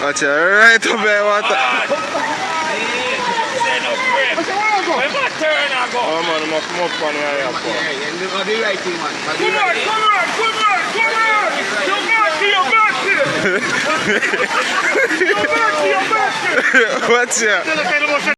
Watch it right up there, water. Oh man, I'm come up on here. Yeah, you do the right thing, man. Come on! Watch it.